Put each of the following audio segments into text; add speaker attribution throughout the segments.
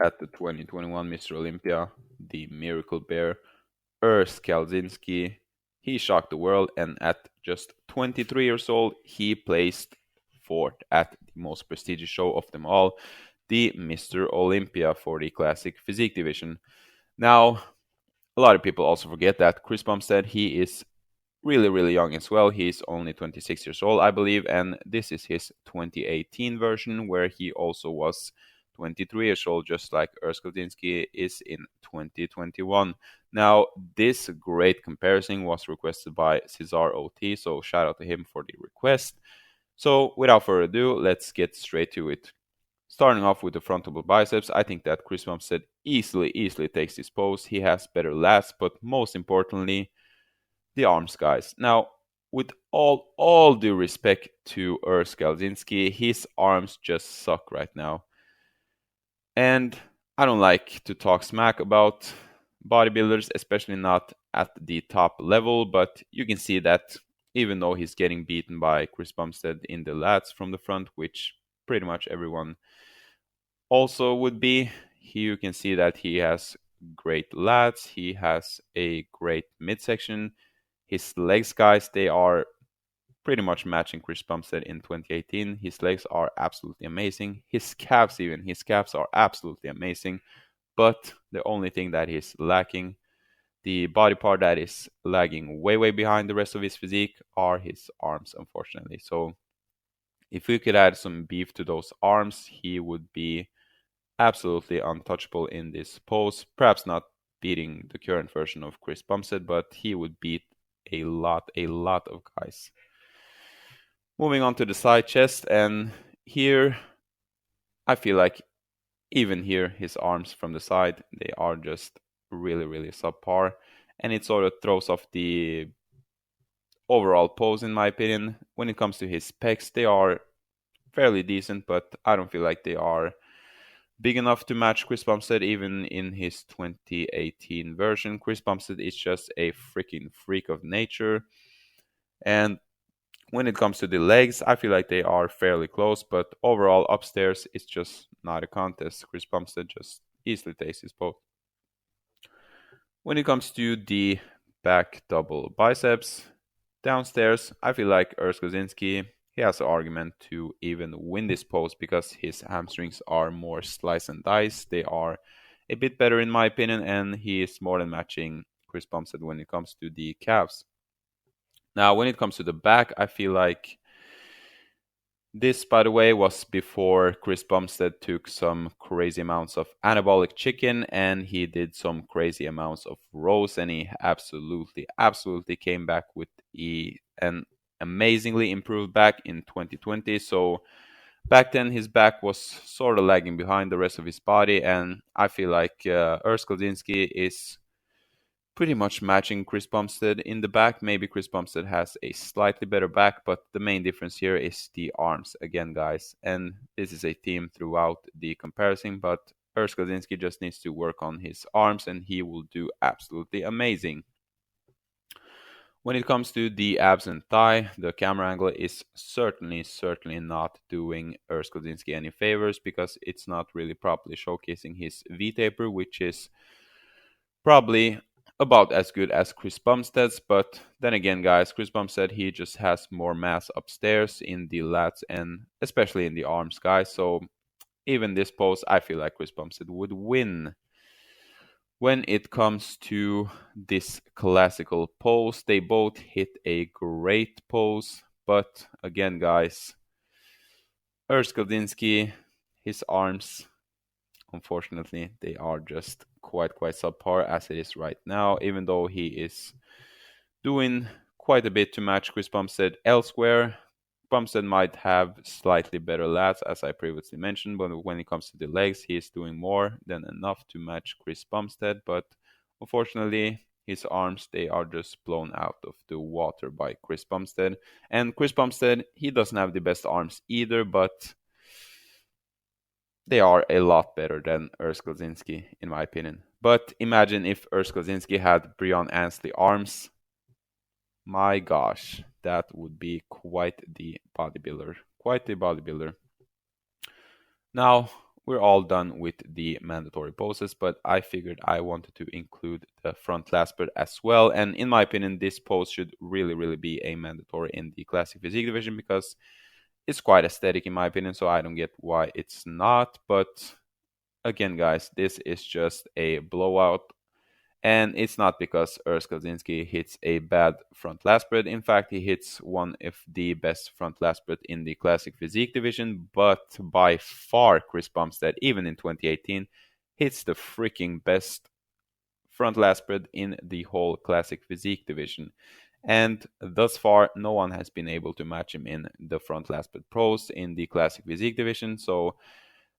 Speaker 1: at the 2021 Mr. Olympia, the Miracle Bear, Urs Kalecinski. He shocked the world, and at just 23 years old, he placed fourth at the most prestigious show of them all, the Mr. Olympia for the Classic Physique division. Now, a lot of people also forget that Chris Bumstead, he is really, really young as well. He's only 26 years old, I believe, and this is his 2018 version, where he also was 23 years old, just like Urs Kalecinski is in 2021. Now, this great comparison was requested by Cesar OT, so shout out to him for the request. So, without further ado, let's get straight to it. Starting off with the frontal biceps, I think that Chris Bumstead easily takes this pose. He has better lats, but most importantly, the arms, guys. Now, with all due respect to Urs Kalecinski, his arms just suck right now. And I don't like to talk smack about bodybuilders, especially not at the top level, but you can see that even though he's getting beaten by Chris Bumstead in the lats from the front, which pretty much everyone also would be, here you can see that he has great lats, he has a great midsection. His legs, guys, they are pretty much matching Chris Bumstead in 2018. His legs are absolutely amazing. His calves, even, his calves are absolutely amazing. But the only thing that is lacking, the body part that is lagging way behind the rest of his physique, are his arms, unfortunately. So if we could add some beef to those arms, he would be absolutely untouchable in this pose. Perhaps not beating the current version of Chris Bumstead, but he would beat a lot of guys. Moving on to the side chest, and here I feel like even here his arms from the side, they are just really subpar, and it sort of throws off the overall pose in my opinion. When it comes to his pecs, they are fairly decent, but I don't feel like they are big enough to match Chris Bumstead even in his 2018 version. Chris Bumstead is just a freaking freak of nature. And when it comes to the legs, I feel like they are fairly close, but overall upstairs, it's just not a contest. Chris Bumstead just easily takes his pose. When it comes to the back double biceps, downstairs, I feel like Urs Kalecinski, he has an argument to even win this pose because his hamstrings are more slice and dice. They are a bit better in my opinion, and he is more than matching Chris Bumstead when it comes to the calves. Now, when it comes to the back, I feel like this, by the way, was before Chris Bumstead took some crazy amounts of anabolic chicken and he did some crazy amounts of rows, and he absolutely came back with an amazingly improved back in 2020. So back then his back was sort of lagging behind the rest of his body, and I feel like Urs Kalecinski is pretty much matching Chris Bumstead in the back. Maybe Chris Bumstead has a slightly better back, but the main difference here is the arms again, guys. And this is a theme throughout the comparison, but Urs Kalecinski just needs to work on his arms and he will do absolutely amazing. When it comes to the abs and thigh, the camera angle is certainly not doing Urs Kalecinski any favors because it's not really properly showcasing his V-taper, which is probably about as good as Chris Bumstead's, but then again, guys, Chris Bumstead, he just has more mass upstairs in the lats and especially in the arms, guys. So even this pose, I feel like Chris Bumstead would win. When it comes to this classical pose, they both hit a great pose, but again, guys, Urs Kalecinski, his arms, unfortunately, they are just quite subpar as it is right now, even though he is doing quite a bit to match Chris Bumstead elsewhere. Bumstead might have slightly better lats, as I previously mentioned, but when it comes to the legs, he is doing more than enough to match Chris Bumstead. But unfortunately, his arms, they are just blown out of the water by Chris Bumstead. And Chris Bumstead, he doesn't have the best arms either, but they are a lot better than Urs Kalecinski, in my opinion. But imagine if Urs Kalecinski had Brian Ansley arms. My gosh, that would be quite the bodybuilder. Quite the bodybuilder. Now, we're all done with the mandatory poses, but I figured I wanted to include the front last spread as well. And in my opinion, this pose should really be a mandatory in the classic physique division because it's quite aesthetic in my opinion, so I don't get why it's not. But again, guys, this is just a blowout. And it's not because Urs Kalecinski hits a bad front last spread. In fact, he hits one of the best front last spread in the classic physique division. But by far, Chris Bumstead, even in 2018, hits the freaking best front last spread in the whole classic physique division. And thus far, no one has been able to match him in the front last spread pros in the classic physique division. So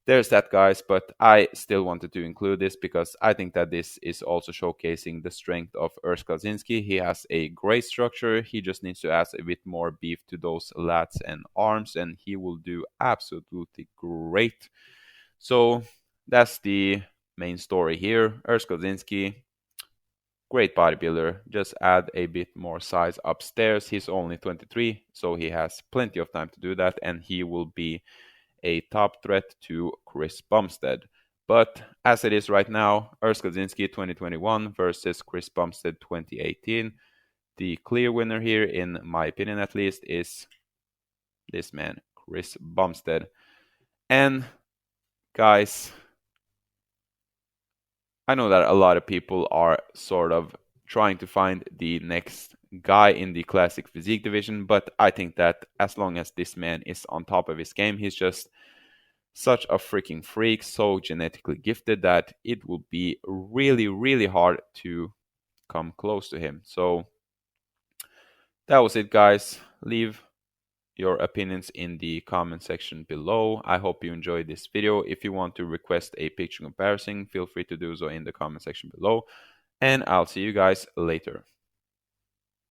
Speaker 1: there's that, guys, but I still wanted to include this because I think that this is also showcasing the strength of Urs Kalecinski. He has a great structure. He just needs to add a bit more beef to those lats and arms, and he will do absolutely great. So that's the main story here. Urs Kalecinski, great bodybuilder. Just add a bit more size upstairs. He's only 23, so he has plenty of time to do that, and he will be a top threat to Chris Bumstead. But as it is right now, Urs Kalecinski 2021 versus Chris Bumstead 2018. The clear winner here, in my opinion at least, is this man, Chris Bumstead. And guys, I know that a lot of people are sort of trying to find the next guy in the classic physique division, but I think that as long as this man is on top of his game, he's just such a freaking freak, so genetically gifted that it will be really hard to come close to him. So that was it, guys. Leave your opinions in the comment section below. I hope you enjoyed this video. If you want to request a picture comparison, feel free to do so in the comment section below. And I'll see you guys later.